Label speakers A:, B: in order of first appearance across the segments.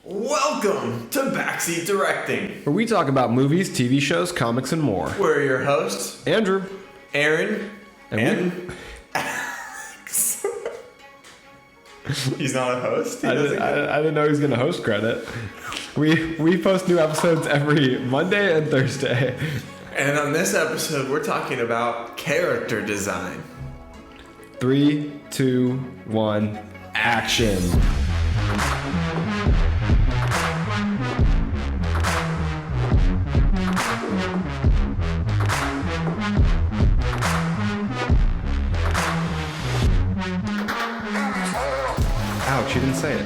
A: Welcome to Backseat Directing,
B: where we talk about movies, TV shows, comics, and more.
A: We're your hosts,
B: Andrew,
A: Arron, and Alex. He's not a host?
B: I didn't know he was going to host credit. We post new episodes every Monday and Thursday.
A: And on this episode, we're talking about character design.
B: 3, 2, 1, action. Ouch, you didn't say it.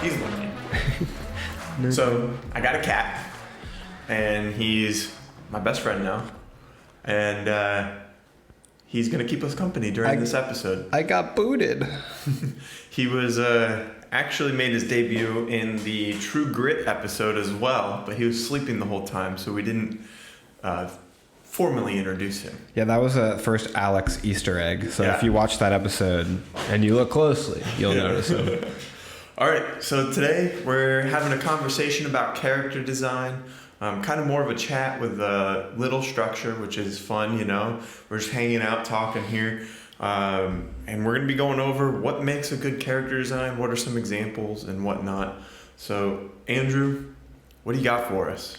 A: He's looking. So, I got a cat, and he's my best friend now, and he's going to keep us company during this episode.
B: I got booted.
A: He was actually made his debut in the True Grit episode as well, but he was sleeping the whole time, so we didn't formally introduce him.
B: Yeah, that was a first Alex Easter egg. So
A: Yeah.
B: if you watch that episode and you look closely, you'll notice him.
A: All right, so today we're having a conversation about character design. Kind of more of a chat with a little structure, which is fun, you know. We're just hanging out, talking here. And we're going to be going over what makes a good character design, what are some examples, and whatnot. So, Andrew, what do you got for us?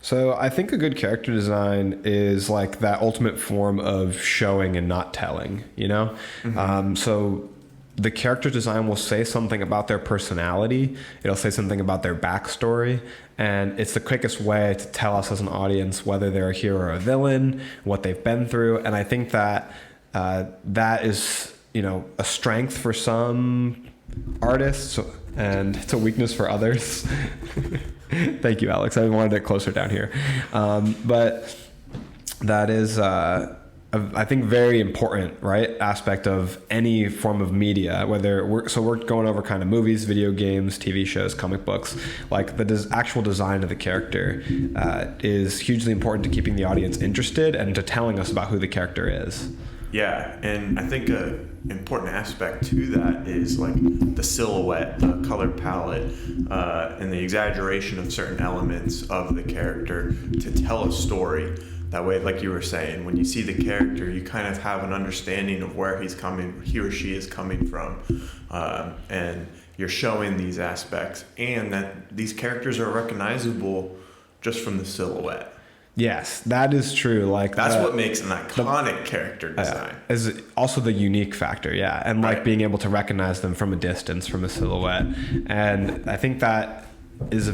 B: So I think a good character design is like that ultimate form of showing and not telling, you know?
A: Mm-hmm.
B: So the character design will say something about their personality. It'll say something about their backstory. And it's the quickest way to tell us as an audience whether they're a hero or a villain, what they've been through. And I think that that is, you know, a strength for some artists and it's a weakness for others. Thank you, Alex. I wanted it closer down here. But that is, I think, very important, right, aspect of any form of media, whether we're going over kind of movies, video games, TV shows, comic books. Like the actual design of the character is hugely important to keeping the audience interested and to telling us about who the character is.
A: Yeah, and I think an important aspect to that is like the silhouette, the color palette, and the exaggeration of certain elements of the character to tell a story. That way, like you were saying, when you see the character, you kind of have an understanding of where he or she is coming from. And you're showing these aspects, and that these characters are recognizable just from the silhouette.
B: Yes, that is true. Like
A: that's what makes an iconic character design.
B: Is also the unique factor, yeah, and like being able to recognize them from a distance, from a silhouette, and I think that is a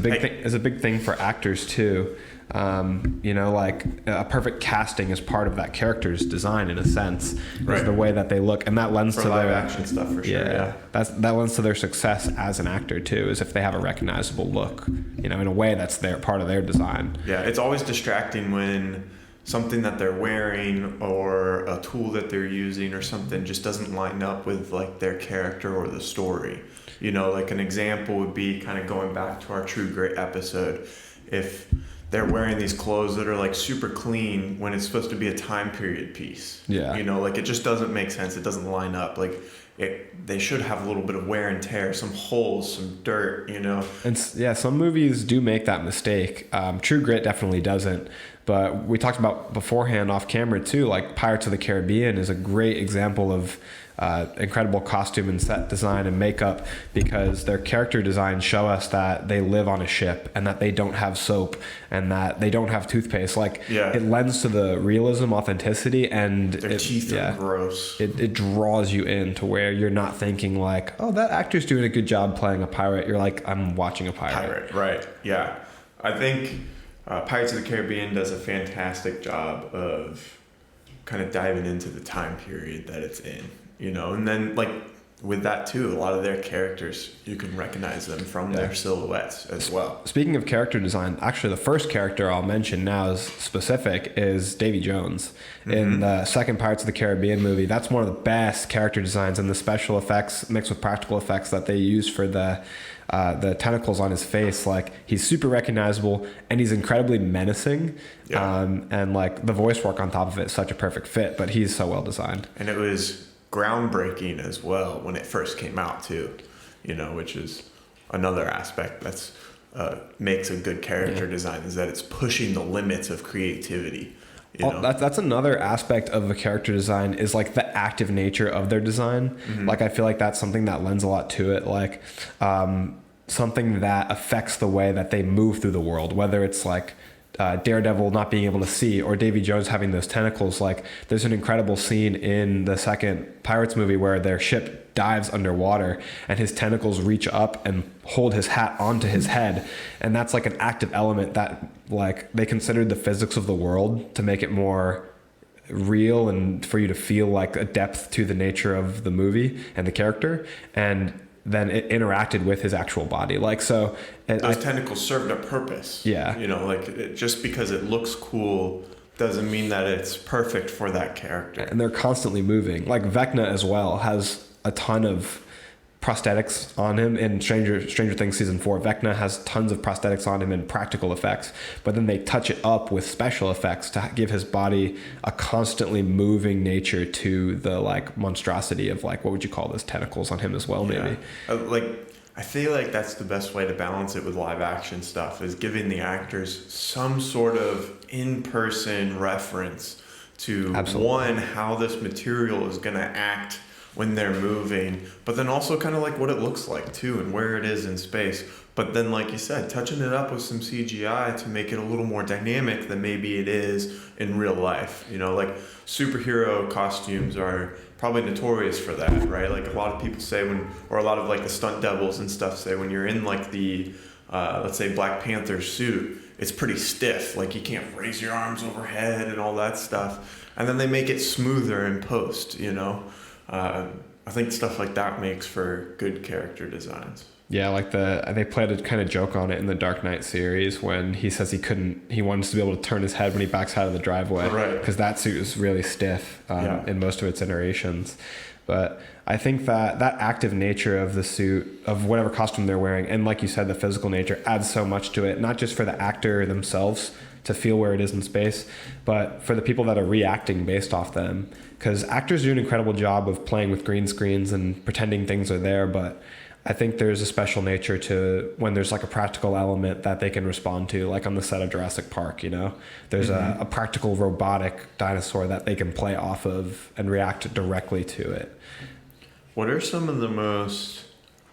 B: big thing for actors too. You know, like a perfect casting is part of that character's design in a sense, is the way that they look, and that lends to
A: live
B: their
A: action stuff for sure. Yeah,
B: that lends to their success as an actor too, is if they have a recognizable look, you know, in a way that's their part of their design.
A: Yeah, it's always distracting when something that they're wearing or a tool that they're using or something just doesn't line up with like their character or the story. You know, like an example would be kind of going back to our True Grit episode. If they're wearing these clothes that are like super clean when it's supposed to be a time period piece.
B: Yeah.
A: You know, like it just doesn't make sense. It doesn't line up. Like they should have a little bit of wear and tear, some holes, some dirt, you know.
B: And yeah, some movies do make that mistake. True Grit definitely doesn't. But we talked about beforehand off camera too, like Pirates of the Caribbean is a great example of incredible costume and set design and makeup, because their character designs show us that they live on a ship and that they don't have soap and that they don't have toothpaste. Like it lends to the realism, authenticity, and
A: their teeth are gross.
B: It draws you in to where you're not thinking like, oh, that actor's doing a good job playing a pirate. You're like, I'm watching a pirate.
A: Right. Yeah. I think Pirates of the Caribbean does a fantastic job of kind of diving into the time period that it's in. You know, and then like with that too, a lot of their characters, you can recognize them from their silhouettes as well.
B: Speaking of character design, actually the first character I'll mention now is specific is Davy Jones. In the second Pirates of the Caribbean movie. That's one of the best character designs, and the special effects mixed with practical effects that they use for the tentacles on his face, like he's super recognizable and he's incredibly menacing. And like the voice work on top of it is such a perfect fit, but he's so well designed.
A: And it was groundbreaking as well when it first came out too, you know, which is another aspect that's makes a good character design, is that it's pushing the limits of creativity. You know?
B: That's another aspect of a character design, is like the active nature of their design. Like I feel like that's something that lends a lot to it. Like something that affects the way that they move through the world, whether it's like Daredevil not being able to see, or Davy Jones having those tentacles. Like there's an incredible scene in the second Pirates movie where their ship dives underwater and his tentacles reach up and hold his hat onto his head, and that's like an active element that like they considered the physics of the world to make it more real and for you to feel like a depth to the nature of the movie and the character, and then it interacted with his actual body. Like, so
A: those tentacles served a purpose.
B: Yeah.
A: You know, like just because it looks cool doesn't mean that it's perfect for that character.
B: And they're constantly moving. Like Vecna as well has a ton of prosthetics on him in Stranger Things season 4. Vecna has tons of prosthetics on him and practical effects, but then they touch it up with special effects to give his body a constantly moving nature to the like monstrosity of like, what would you call those tentacles on him as well, maybe.
A: I feel like that's the best way to balance it with live action stuff, is giving the actors some sort of in-person reference to one, how this material is going to act when they're moving, but then also kind of like what it looks like too and where it is in space. But then, like you said, touching it up with some CGI to make it a little more dynamic than maybe it is in real life. You know, like superhero costumes are probably notorious for that, right? Like a lot of people say or a lot of like the stunt doubles and stuff say when you're in like the, let's say Black Panther suit, it's pretty stiff. Like you can't raise your arms overhead and all that stuff. And then they make it smoother in post, you know? I think stuff like that makes for good character designs.
B: Yeah, like they played a kind of joke on it in the Dark Knight series when he says he wanted to be able to turn his head when he backs out of the driveway.
A: Right.
B: Because that suit is really stiff in most of its iterations. But I think that active nature of the suit, of whatever costume they're wearing, and like you said, the physical nature adds so much to it, not just for the actor themselves to feel where it is in space, but for the people that are reacting based off them. Because actors do an incredible job of playing with green screens and pretending things are there, but I think there's a special nature to when there's like a practical element that they can respond to, like on the set of Jurassic Park, you know? There's a practical robotic dinosaur that they can play off of and react directly to it.
A: What are some of the most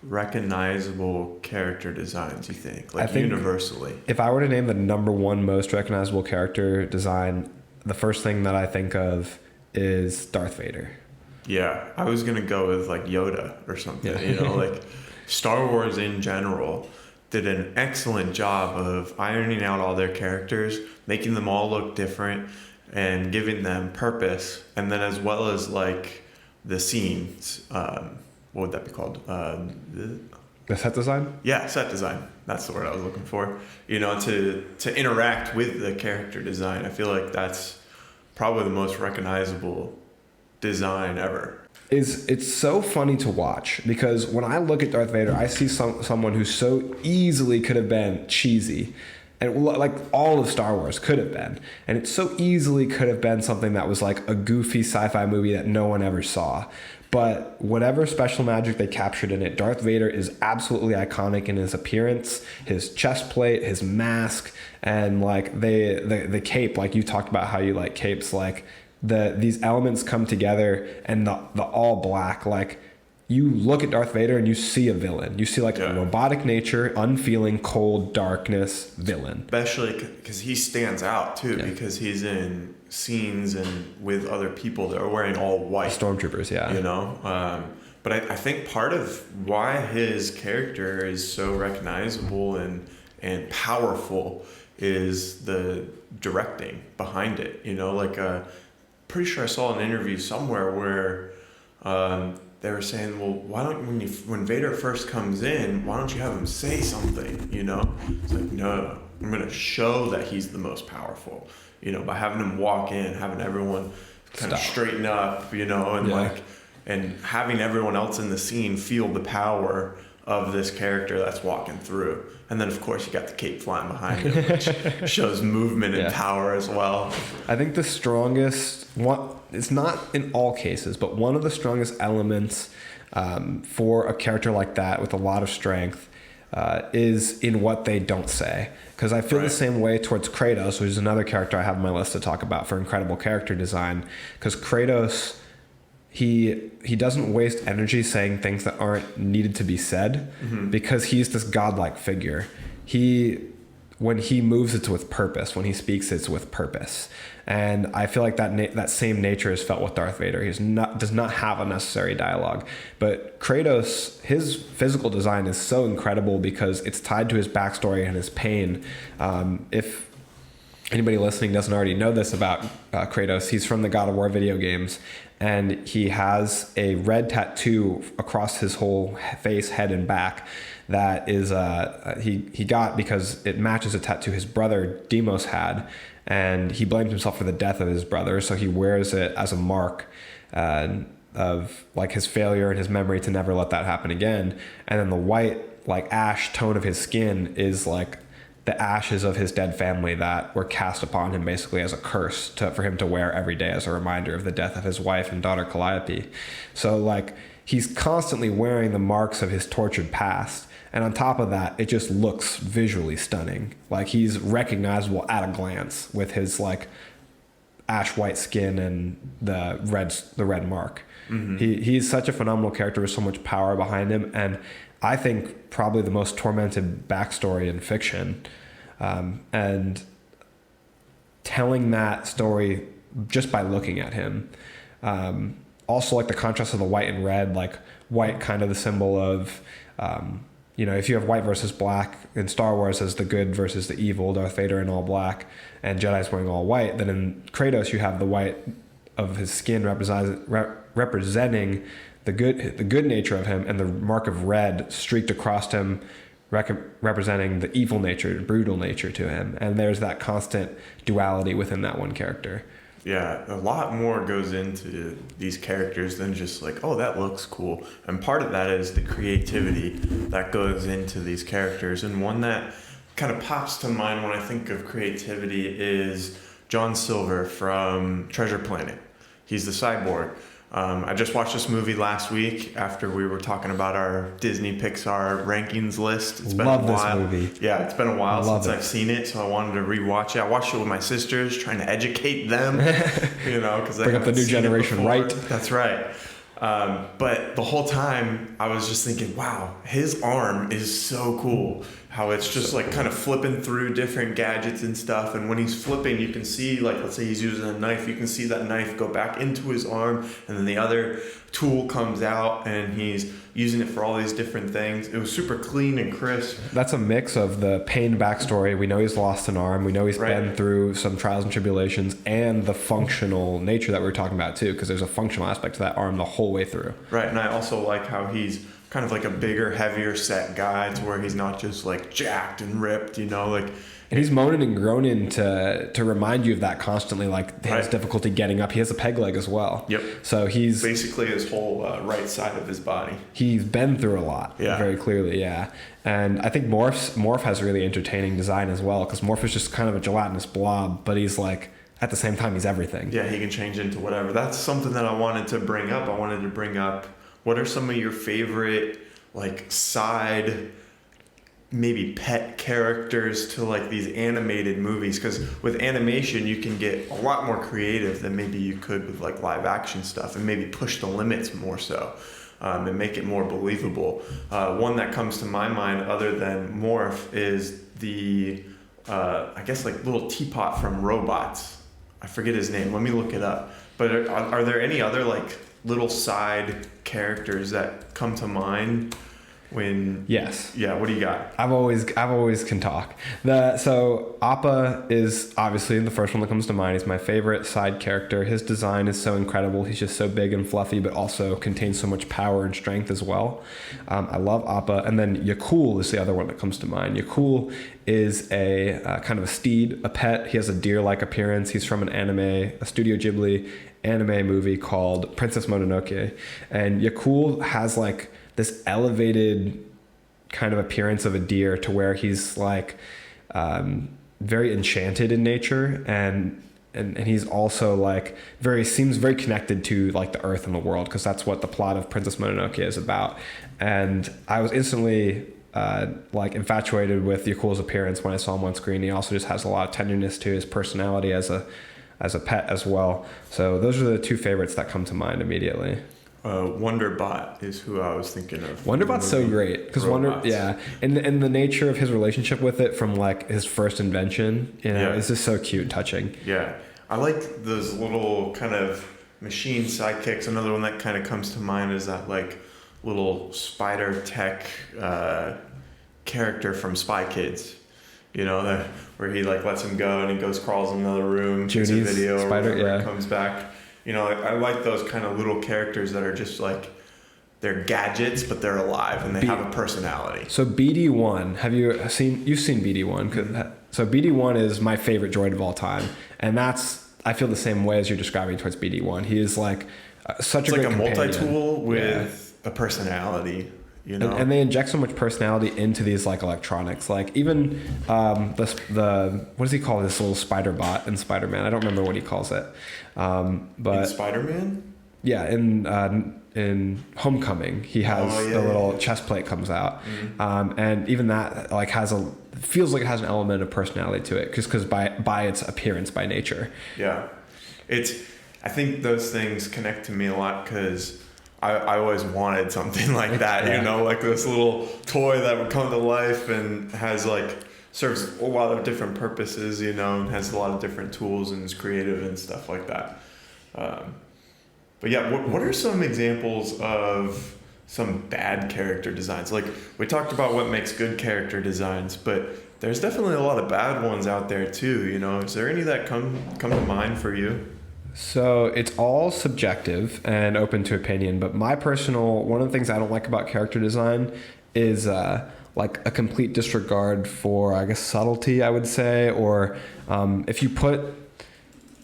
A: recognizable character designs, you think? Like, I think universally?
B: If I were to name the number one most recognizable character design, the first thing that I think of is Darth Vader.
A: Yeah, I was going to go with like Yoda or something, you know, like Star Wars in general did an excellent job of ironing out all their characters, making them all look different and giving them purpose. And then as well as like the scenes, what would that be called?
B: The set design?
A: Yeah, set design. That's the word I was looking for. You know, to interact with the character design. I feel like that's probably the most recognizable design ever.
B: It's so funny to watch because when I look at Darth Vader, I see someone who so easily could have been cheesy, and like all of Star Wars could have been, and it so easily could have been something that was like a goofy sci-fi movie that no one ever saw. But whatever special magic they captured in it, Darth Vader is absolutely iconic in his appearance, his chest plate, his mask, and like the cape. Like you talked about how you like capes, like these elements come together, and the all black, like you look at Darth Vader and you see a villain. You see like a robotic nature, unfeeling, cold, darkness villain. Especially
A: because he stands out too, because he's in scenes and with other people that are wearing all white.
B: Stormtroopers, yeah.
A: You know? But I think part of why his character is so recognizable and powerful is the directing behind it. You know, like pretty sure I saw an interview somewhere where they were saying, well, why don't when Vader first comes in, why don't you have him say something? You know, it's like, no, I'm gonna show that he's the most powerful. You know, by having him walk in, having everyone kind of straighten up, you know, and and having everyone else in the scene feel the power of this character that's walking through. And then, of course, you got the cape flying behind him, which shows movement and power as well.
B: I think the strongest one, it's not in all cases, but one of the strongest elements for a character like that with a lot of strength is in what they don't say. Because I feel the same way towards Kratos, which is another character I have on my list to talk about for incredible character design. Because Kratos, he doesn't waste energy saying things that aren't needed to be said, because he's this godlike figure. When he moves, it's with purpose. When he speaks, it's with purpose. And I feel like that same nature is felt with Darth Vader. Does not have unnecessary dialogue. But Kratos, his physical design is so incredible because it's tied to his backstory and his pain. If anybody listening doesn't already know this about Kratos, he's from the God of War video games, and he has a red tattoo across his whole face, head, and back that is he got because it matches a tattoo his brother Deimos had, and he blamed himself for the death of his brother, so he wears it as a mark of like his failure and his memory to never let that happen again. And then the white, like ash tone of his skin is like the ashes of his dead family that were cast upon him basically as a curse for him to wear every day as a reminder of the death of his wife and daughter Calliope. So like he's constantly wearing the marks of his tortured past. And on top of that, it just looks visually stunning. Like he's recognizable at a glance with his like ash white skin and the red mark. Mm-hmm. He's such a phenomenal character with so much power behind him, and I think probably the most tormented backstory in fiction. And telling that story just by looking at him. Also like the contrast of the white and red, like white kind of the symbol of, if you have white versus black in Star Wars as the good versus the evil, Darth Vader in all black and Jedi's wearing all white, then in Kratos you have the white of his skin representing the good nature of him, and the mark of red streaked across him representing the evil nature, brutal nature to him. And there's that constant duality within that one character.
A: Yeah, a lot more goes into these characters than just like, oh, that looks cool. And part of that is the creativity that goes into these characters. And one that kind of pops to mind when I think of creativity is John Silver from Treasure Planet. He's the cyborg. I just watched this movie last week after we were talking about our Disney Pixar rankings list. It's been a while.
B: This movie.
A: Yeah, it's been a while since I've seen it, so I wanted to rewatch it. I watched it with my sisters, trying to educate them, because they
B: bring up the new generation, right?
A: That's right. But the whole time I was just thinking, wow, his arm is so cool. How it's just like kind of flipping through different gadgets and stuff. And when he's flipping, you can see, like, let's say he's using a knife, you can see that knife go back into his arm, and then the other tool comes out and he's using it for all these different things. It was super clean and crisp.
B: That's a mix of the pain backstory. We know he's lost an arm. We know he's been through some trials and tribulations, and the functional nature that we were talking about too, because there's a functional aspect to that arm the whole way through.
A: Right. And I also like how he's kind of like a bigger, heavier set guy, to where he's not just like jacked and ripped,
B: And he's moaning and groaning to remind you of that constantly, like his difficulty getting up. He has a peg leg as well.
A: Yep.
B: So he's
A: basically his whole right side of his body.
B: He's been through a lot.
A: Yeah.
B: Very clearly, yeah. And I think Morph has really entertaining design as well, because Morph is just kind of a gelatinous blob, but he's like, at the same time, he's everything.
A: Yeah, he can change into whatever. That's something that I wanted to bring up. What are some of your favorite, like, side, maybe pet characters to, like, these animated movies? Because with animation, you can get a lot more creative than maybe you could with, like, live action stuff, and maybe push the limits more so, and make it more believable. One that comes to my mind, other than Morph, is the, I guess, like, little teapot from Robots. I forget his name. Let me look it up. But are there any other, like, little side characters that come to mind when?
B: Yes.
A: Yeah. What do you got?
B: I've always can talk. So Appa is obviously the first one that comes to mind. He's my favorite side character. His design is so incredible. He's just so big and fluffy, but also contains so much power and strength as well. I love Appa. And then Yakul is the other one that comes to mind. Yakul is a kind of a steed, a pet. He has a deer-like appearance. He's from an anime, a Studio Ghibli anime movie called Princess Mononoke. And Yakul has like this elevated kind of appearance of a deer, to where he's like very enchanted in nature, and he's also like seems very connected to like the earth and the world, because that's what the plot of Princess Mononoke is about. And I was instantly like infatuated with Yakul's appearance when I saw him on screen. He also just has a lot of tenderness to his personality as a pet as well. So those are the two favorites that come to mind immediately.
A: Wonderbot is who I was thinking of.
B: Wonderbot's so great because and the nature of his relationship with it from like his first invention, is just so cute and touching.
A: Yeah, I like those little kind of machine sidekicks. Another one that kind of comes to mind is that like little spider tech character from Spy Kids. Where he like lets him go and he goes crawls in another room, shoots a video, spider, and comes back. I like those kind of little characters that are just like they're gadgets, but they're alive and they have a personality.
B: So BD1, you've seen BD1?
A: Mm-hmm.
B: So BD1 is my favorite droid of all time, and I feel the same way as you're describing towards BD1. He is like such a great companion.
A: It's like a multi-tool with a personality.
B: And they inject so much personality into these like electronics. Like even the what does he call this little spider bot in Spider-Man? I don't remember what he calls it. But
A: in Spider-Man?
B: Yeah, in Homecoming, he has the little chest plate comes out, and even that like feels like it has an element of personality to it, just because by its appearance, by nature.
A: Yeah, I think those things connect to me a lot because I always wanted something like that, like this little toy that would come to life and has like serves a lot of different purposes, and has a lot of different tools and is creative and stuff like that. But yeah, what are some examples of some bad character designs? Like we talked about what makes good character designs, but there's definitely a lot of bad ones out there too. Is there any that come to mind for you?
B: So it's all subjective and open to opinion, but one of the things I don't like about character design is like a complete disregard for, I guess, subtlety, I would say, or if you put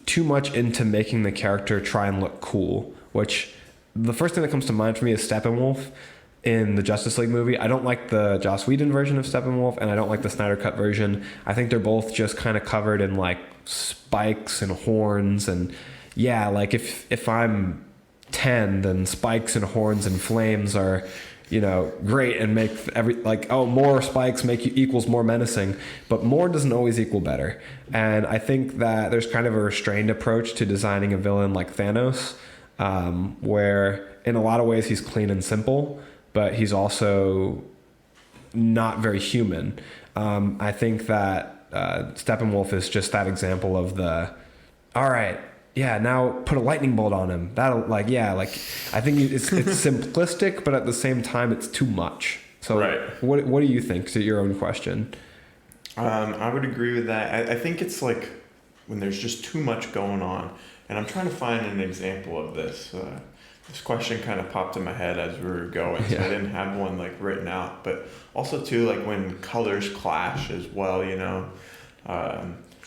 B: too much into making the character try and look cool, which the first thing that comes to mind for me is Steppenwolf in the Justice League movie. I don't like the Joss Whedon version of Steppenwolf, and I don't like the Snyder Cut version. I think they're both just kind of covered in like spikes and horns, and like if I'm 10, then spikes and horns and flames are great and make more spikes equals more menacing, but more doesn't always equal better. And I think that there's kind of a restrained approach to designing a villain like Thanos, where in a lot of ways he's clean and simple, but he's also not very human. I think that Steppenwolf is just that example of all right, now put a lightning bolt on him. That'll I think it's simplistic, but at the same time it's too much. So what do you think, to your own question?
A: I would agree with that. I think it's like when there's just too much going on, and I'm trying to find an example of this. This question kind of popped in my head as we were going, so I didn't have one like written out. But also too, like when colors clash as well,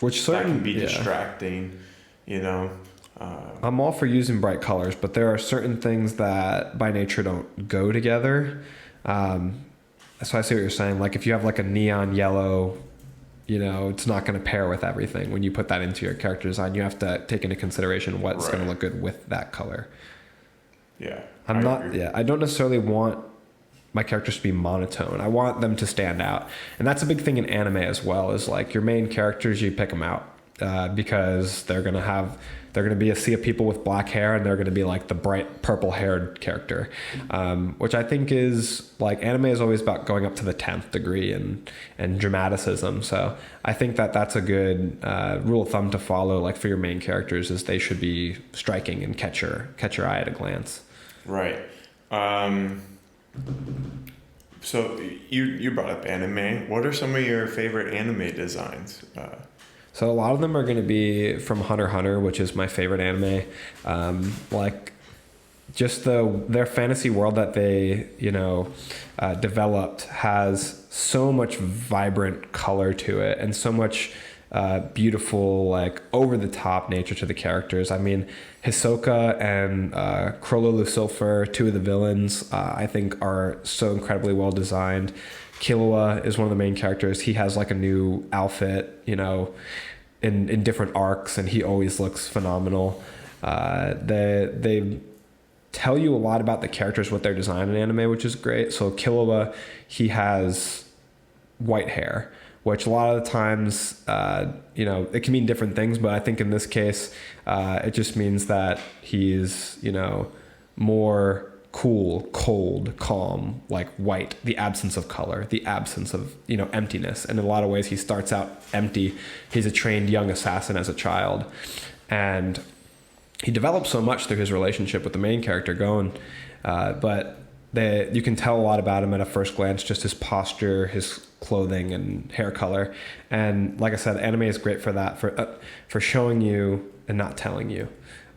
B: which
A: that can be distracting.
B: I'm all for using bright colors, but there are certain things that by nature don't go together. So I see what you're saying. Like if you have like a neon yellow, it's not going to pair with everything. When you put that into your character design, you have to take into consideration what's going to look good with that color.
A: Yeah.
B: I don't necessarily want my characters to be monotone. I want them to stand out. And that's a big thing in anime as well, is like your main characters, you pick them out. Because they're going to be a sea of people with black hair, and they're going to be like the bright purple haired character, which I think is like anime is always about going up to the 10th degree and dramaticism. So I think that's a good rule of thumb to follow, like for your main characters, is they should be striking and catch your eye at a glance.
A: Right. So you brought up anime. What are some of your favorite anime designs?
B: So a lot of them are going to be from Hunter x Hunter, which is my favorite anime. Like just their fantasy world that they, developed has so much vibrant color to it and so much beautiful, like over the top nature to the characters. I mean, Hisoka and Krololu, two of the villains, I think are so incredibly well designed. Killua is one of the main characters. He has like a new outfit, in different arcs, and he always looks phenomenal. They tell you a lot about the characters, what they're designed in anime, which is great. So Killua, he has white hair, which a lot of the times, it can mean different things, but I think in this case, it just means that he's, more cool, cold, calm, like white, the absence of color, the absence of, emptiness. And in a lot of ways, he starts out empty. He's a trained young assassin as a child. And he develops so much through his relationship with the main character, Gon. But you can tell a lot about him at a first glance, just his posture, his clothing and hair color. And like I said, anime is great for that, for showing you and not telling you.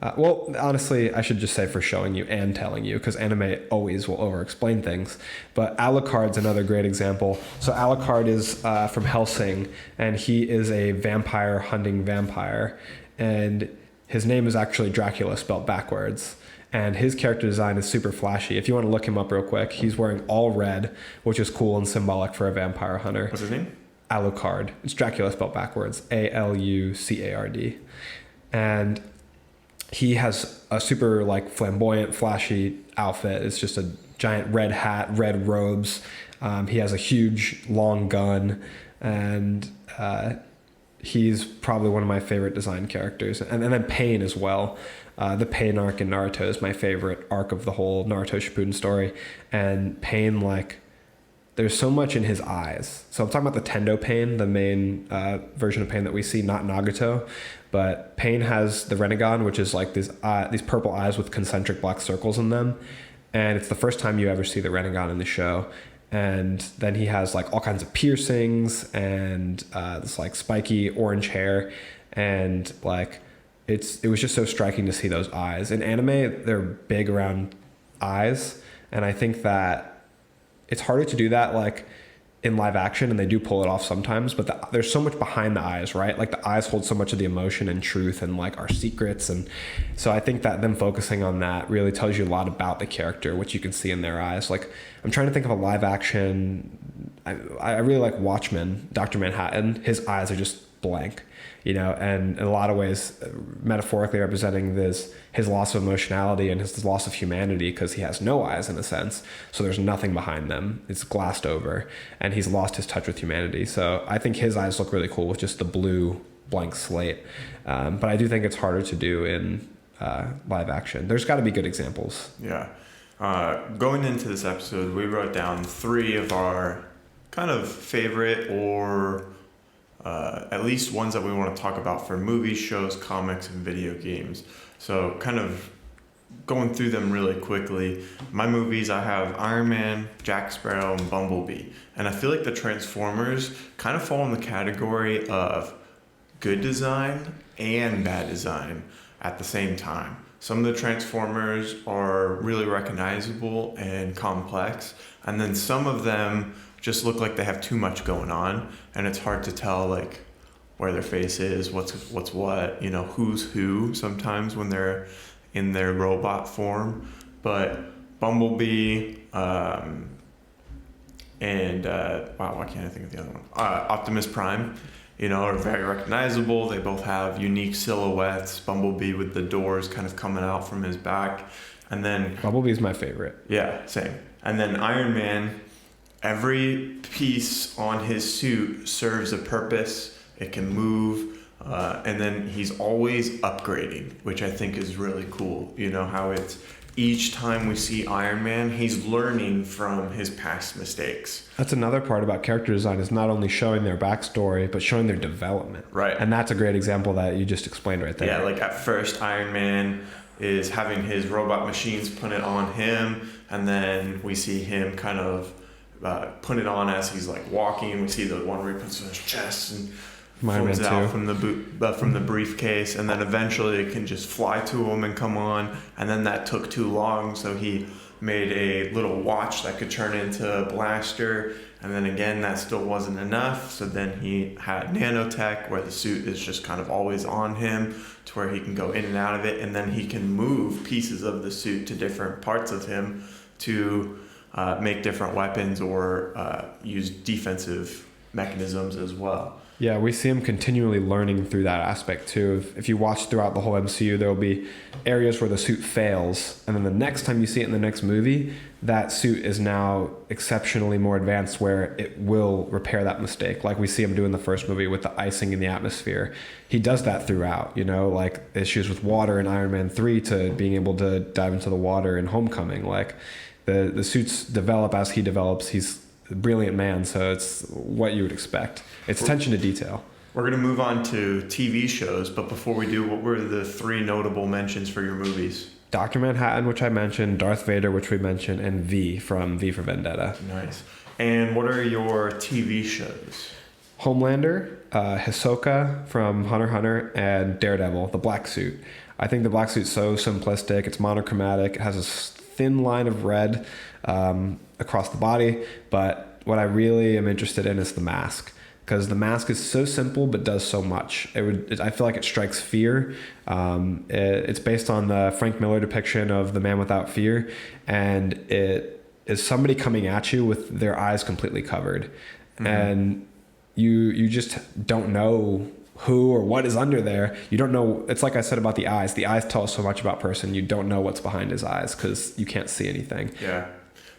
B: Honestly, I should just say for showing you and telling you, because anime always will over-explain things. But Alucard's another great example. So Alucard is from Hellsing, and he is a vampire hunting vampire. And his name is actually Dracula spelled backwards. And his character design is super flashy. If you want to look him up real quick, he's wearing all red, which is cool and symbolic for a vampire hunter.
A: What's his name?
B: Alucard. It's Dracula spelled backwards. Alucard. And he has a super flamboyant, flashy outfit. It's just a giant red hat, red robes. He has a huge, long gun, and he's probably one of my favorite design characters. And then Pain as well. The Pain arc in Naruto is my favorite arc of the whole Naruto Shippuden story. And Pain, there's so much in his eyes. So I'm talking about the Tendo Pain, the main version of Pain that we see, not Nagato. But Pain has the Rinnegan, which is these purple eyes with concentric black circles in them. And it's the first time you ever see the Rinnegan in the show. And then he has all kinds of piercings and this spiky orange hair. And it was just so striking to see those eyes. In anime, they're big around eyes. And I think that it's harder to do that in live action, and they do pull it off sometimes, but there's so much behind the eyes, right? The eyes hold so much of the emotion and truth and our secrets. And so I think that them focusing on that really tells you a lot about the character, which you can see in their eyes. I'm trying to think of a live action. I really like Watchmen, Dr. Manhattan. His eyes are just blank, and in a lot of ways metaphorically representing his loss of emotionality and his loss of humanity, because he has no eyes in a sense, so there's nothing behind them. It's glassed over, and he's lost his touch with humanity. So I think his eyes look really cool with just the blue blank slate, but I do think it's harder to do in live action. There's got to be good examples.
A: Yeah. Going into this episode, we wrote down 3 of our kind of favorite or at least ones that we want to talk about for movies, shows, comics, and video games. So kind of going through them really quickly. My movies, I have Iron Man, Jack Sparrow, and Bumblebee. And I feel like the Transformers kind of fall in the category of good design and bad design at the same time. Some of the Transformers are really recognizable and complex, and then some of them just look like they have too much going on, and it's hard to tell where their face is, what's what, who's who sometimes when they're in their robot form. But Bumblebee and why can't I think of the other one? Optimus Prime, are very recognizable. They both have unique silhouettes. Bumblebee with the doors kind of coming out from his back, and then
B: Bumblebee's my favorite.
A: Yeah, same. And then Iron Man. Every piece on his suit serves a purpose. It can move, and then he's always upgrading, which I think is really cool. How it's each time we see Iron Man, he's learning from his past mistakes.
B: That's another part about character design, is not only showing their backstory, but showing their development.
A: Right.
B: And that's a great example that you just explained right there.
A: Yeah, at first Iron Man is having his robot machines put it on him, and then we see him kind of put it on as he's walking, and we see the one where he puts it in his chest and pulls it out from the briefcase, and then eventually it can just fly to him and come on. And then that took too long, so he made a little watch that could turn into a blaster, and then again that still wasn't enough, so then he had nanotech where the suit is just kind of always on him to where he can go in and out of it, and then he can move pieces of the suit to different parts of him to make different weapons or use defensive mechanisms as well.
B: Yeah, we see him continually learning through that aspect too. If you watch throughout the whole MCU, there will be areas where the suit fails, and then the next time you see it in the next movie, that suit is now exceptionally more advanced where it will repair that mistake. Like we see him do in the first movie with the icing in the atmosphere. He does that throughout, like issues with water in Iron Man 3 to being able to dive into the water in Homecoming. Like the suits develop as he develops. He's a brilliant man, so it's what you would expect. It's attention to detail.
A: We're going to move on to TV shows, but before we do, what were the 3 notable mentions for your movies?
B: Dr. Manhattan, which I mentioned, Darth Vader, which we mentioned, and V from V for Vendetta.
A: Nice. And what are your TV shows?
B: Homelander, Hisoka from Hunter x Hunter, and Daredevil, the black suit. I think the black suit's so simplistic. It's monochromatic. It has a thin line of red across the body, but what I really am interested in is the mask, because the mask is so simple but does so much. I feel like it strikes fear. It's based on the Frank Miller depiction of The Man Without Fear, and it is somebody coming at you with their eyes completely covered, and you just don't know who or what is under there. You don't know. It's like I said about the eyes. The eyes tell us so much about a person. You don't know what's behind his eyes because you can't see anything.
A: Yeah.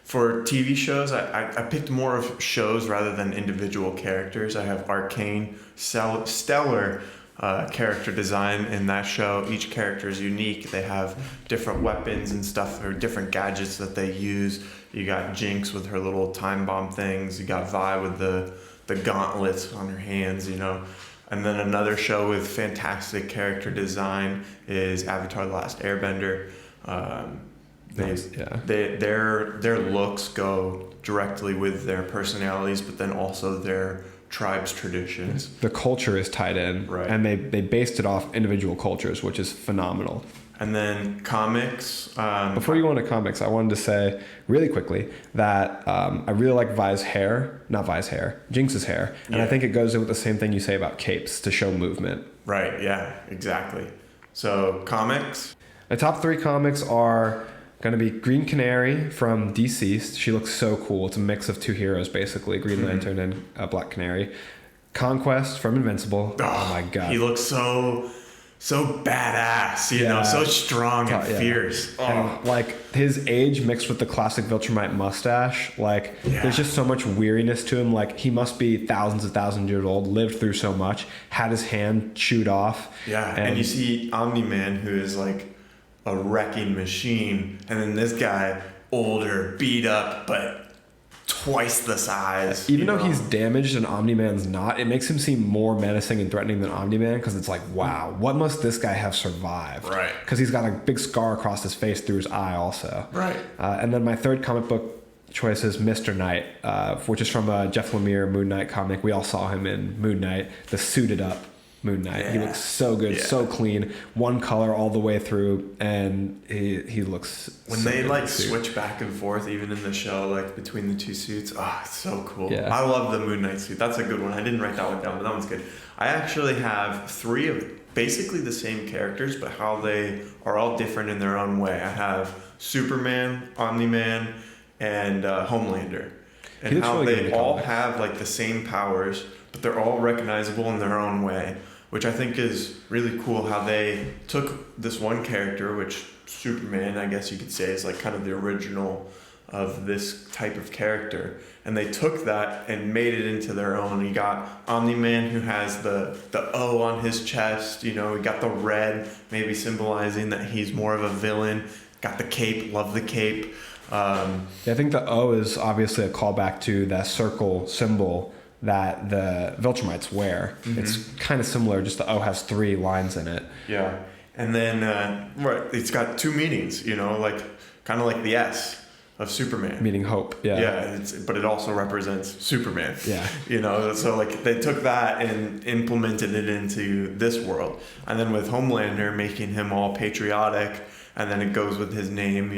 A: For TV shows, I picked more of shows rather than individual characters. I have Arcane, stellar character design in that show. Each character is unique. They have different weapons and stuff, or different gadgets that they use. You got Jinx with her little time bomb things. You got Vi with the gauntlets on her hands, And then another show with fantastic character design is Avatar: The Last Airbender. Their looks go directly with their personalities, but then also their tribe's traditions.
B: The culture is tied in,
A: right?
B: And they based it off individual cultures, which is phenomenal.
A: And then comics.
B: Before you go into comics, I wanted to say really quickly that I really like Jinx's hair. And I think it goes in with the same thing you say about capes, to show movement.
A: Right, yeah, exactly. So comics?
B: The top 3 comics are going to be Green Canary from Deceased. She looks so cool. It's a mix of 2 heroes, basically, Green Lantern and Black Canary. Conquest from Invincible. Oh my God.
A: He looks so badass, so strong and fierce.
B: And like his age mixed with the classic Viltrumite mustache, there's just so much weariness to him. Like he must be thousands and thousands of years old, lived through so much, had his hand chewed off.
A: Yeah, and you see Omni-Man, who is like a wrecking machine, and then this guy, older, beat up, but twice the size.
B: Even though he's damaged and Omni-Man's not, it makes him seem more menacing and threatening than Omni-Man, because it's like, wow, what must this guy have survived?
A: Right.
B: Because he's got a big scar across his face through his eye also.
A: Right.
B: And then my 3rd comic book choice is Mr. Knight, which is from a Jeff Lemire Moon Knight comic. We all saw him in Moon Knight, the suited up Moon Knight. Yeah. He looks so good, so clean, one color all the way through, and he looks
A: when
B: so
A: they
B: good
A: switch back and forth, even in the show, between the 2 suits. It's so cool.
B: Yeah.
A: I love the Moon Knight suit. That's a good one. I didn't write that one down, but that one's good. I actually have 3 of basically the same characters, but how they are all different in their own way. I have Superman, Omni-Man, and Homelander, and how they all have the same powers, but they're all recognizable in their own way, which I think is really cool. How they took this one character, which Superman, I guess you could say, is kind of the original of this type of character, and they took that and made it into their own. You got Omni-Man, who has the O on his chest, we got the red, maybe symbolizing that he's more of a villain. Got the cape, love the cape.
B: I think the O is obviously a callback to that circle symbol that the Viltrumites wear. Mm-hmm. It's kind of similar, just the O has 3 lines in it.
A: Yeah. And then it's got 2 meanings, kind of like the S of Superman.
B: Meaning hope, yeah.
A: Yeah, but it also represents Superman.
B: Yeah.
A: So they took that and implemented it into this world. And then with Homelander, making him all patriotic, and then it goes with his name,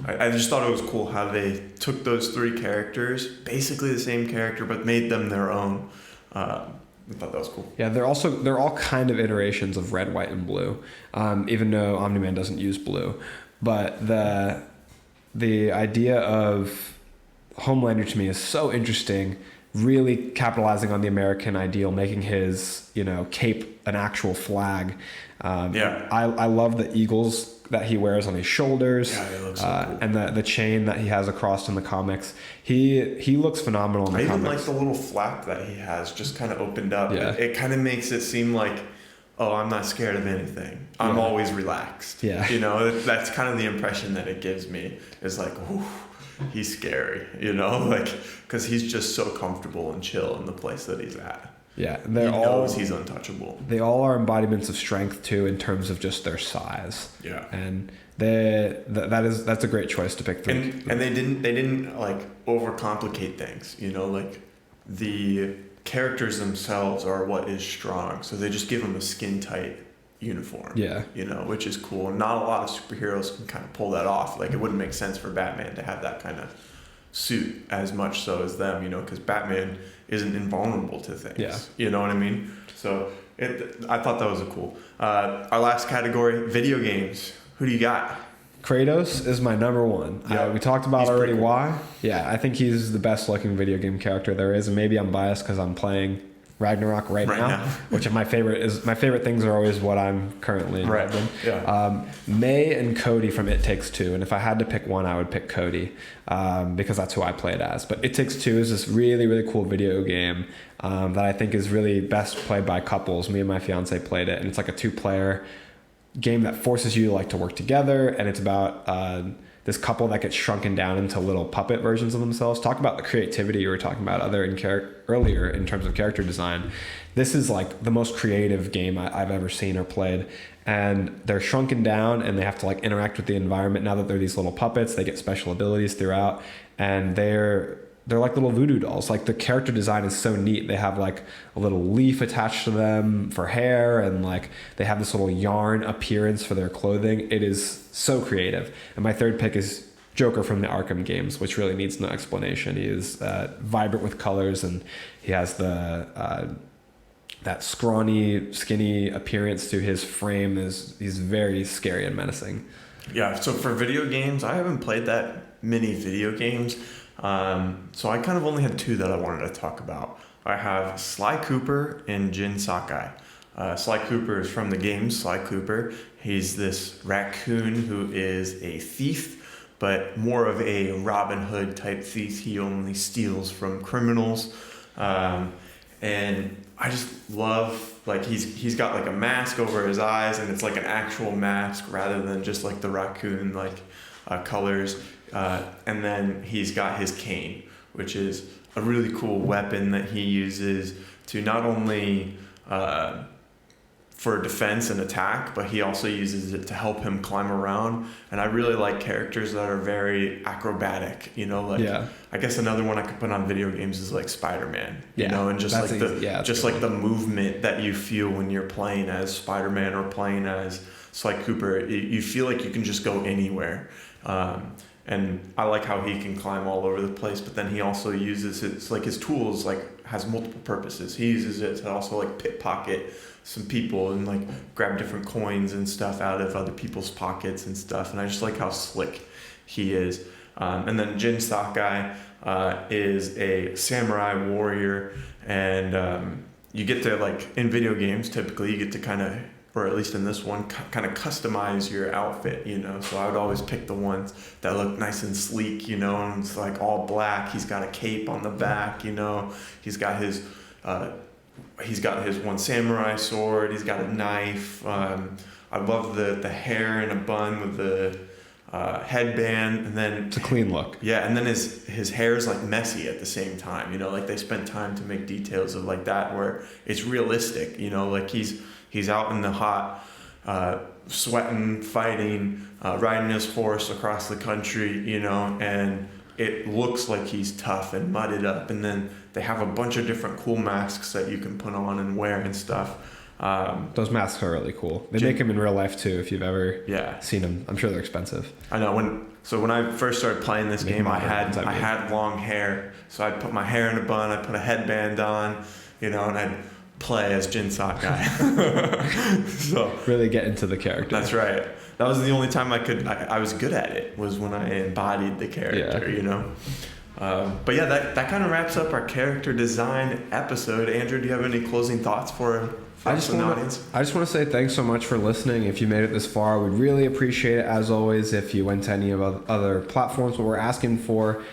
A: I just thought it was cool how they took those 3 characters, basically the same character, but made them their own. I thought that was cool.
B: Yeah, they're all kind of iterations of red, white, and blue, even though Omni-Man doesn't use blue. But the idea of Homelander to me is so interesting really capitalizing on the American ideal, making his, cape an actual flag. I love the eagles that he wears on his shoulders.
A: Yeah, it looks so cool.
B: And the chain that he has across in the comics. He looks phenomenal in the comics.
A: I even like the little flap that he has just kind of opened up.
B: Yeah.
A: It kind of makes it seem like, oh, I'm not scared of anything. I'm always relaxed.
B: Yeah.
A: That's kind of the impression that it gives me. Is like, ooh, he's scary, like, because he's just so comfortable and chill in the place that he's at.
B: Yeah,
A: He knows he's untouchable.
B: They all are embodiments of strength too, in terms of just their size.
A: Yeah,
B: and that's a great choice to pick.
A: And they didn't like overcomplicate things. Like the characters themselves are what is strong, so they just give them a skin tight uniform.
B: Yeah,
A: which is cool. And not a lot of superheroes can kind of pull that off. Like it wouldn't make sense for Batman to have that kind of suit as much so as them, because Batman isn't invulnerable to things.
B: Yeah.
A: You know what I mean? So I thought that was a cool. Our last category, video games. Who do you got?
B: Kratos is my number one.
A: Yeah.
B: We talked about
A: He's
B: already
A: pretty cool.
B: why. Yeah, I think he's the best looking video game character there is, and maybe I'm biased because I'm playing Ragnarok right now, which my favorite things are always what I'm currently involved in.
A: Yeah.
B: May and Cody from It Takes Two, and if I had to pick one, I would pick Cody because that's who I played as. But It Takes Two is this really, really cool video game that I think is really best played by couples. Me and my fiance played it, and it's like a 2-player game that forces you to work together, and it's about this couple that gets shrunken down into little puppet versions of themselves. Talk about the creativity you were talking about earlier in terms of character design. This is like the most creative game I've ever seen or played. And they're shrunken down and they have to interact with the environment. Now that they're these little puppets, they get special abilities throughout, and they're like little voodoo dolls. Like the character design is so neat. They have like a little leaf attached to them for hair, and they have this little yarn appearance for their clothing. It is so creative. And my third pick is Joker from the Arkham games, which really needs no explanation. He is vibrant with colors, and he has the that scrawny, skinny appearance to his frame. He's very scary and menacing.
A: Yeah. So for video games, I haven't played that many video games. So I kind of only had 2 that I wanted to talk about. I have Sly Cooper and Jin Sakai. Sly Cooper is from the game Sly Cooper. He's this raccoon who is a thief, but more of a Robin Hood type thief. He only steals from criminals. And I just love, he's got a mask over his eyes, and it's like an actual mask rather than just the raccoon colors. And then he's got his cane, which is a really cool weapon that he uses to not only for defense and attack, but he also uses it to help him climb around. And I really like characters that are very acrobatic, I guess another one I could put on video games is Spider-Man, and just the movement that you feel when you're playing as Spider-Man or playing as Sly Cooper. You feel like you can just go anywhere. And I like how he can climb all over the place, but then he also uses his tools has multiple purposes. He uses it to also pickpocket some people and grab different coins and stuff out of other people's pockets and stuff. And I just like how slick he is. And then Jin Sakai is a samurai warrior, and you get to in video games typically you get to kind of, or at least in this one, kind of customize your outfit, So I would always pick the ones that look nice and sleek, and it's all black. He's got a cape on the back, He's got his one samurai sword. He's got a knife. I love the hair in a bun with the headband, and then
B: it's a clean look.
A: Yeah, and then his hair's messy at the same time. They spent time to make details of that where it's realistic. He's out in the hot, sweating, fighting, riding his horse across the country, and it looks like he's tough and mudded up. And then they have a bunch of different cool masks that you can put on and wear and stuff.
B: Those masks are really cool. They make them in real life too, if you've ever seen them. I'm sure they're expensive.
A: I know. When I first started playing this game, I had long hair. So I'd put my hair in a bun, I'd put a headband on, and I'd play as Jin Sakai. So
B: really get into the character.
A: That's right. That was the only time I was good at it, was when I embodied the character, But yeah, that kind of wraps up our character design episode. Andrew, do you have any closing thoughts for us in the audience?
B: I just want to say thanks so much for listening. If you made it this far, we'd really appreciate it. As always, if you went to any of other platforms, what we're asking for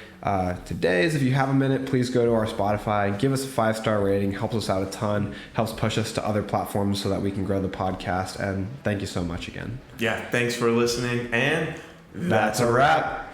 B: today is if you have a minute, please go to our Spotify, give us a 5-star rating. Helps us out a ton, helps push us to other platforms so that we can grow the podcast. And thank you so much again.
A: Yeah, thanks for listening. And
B: That's a wrap.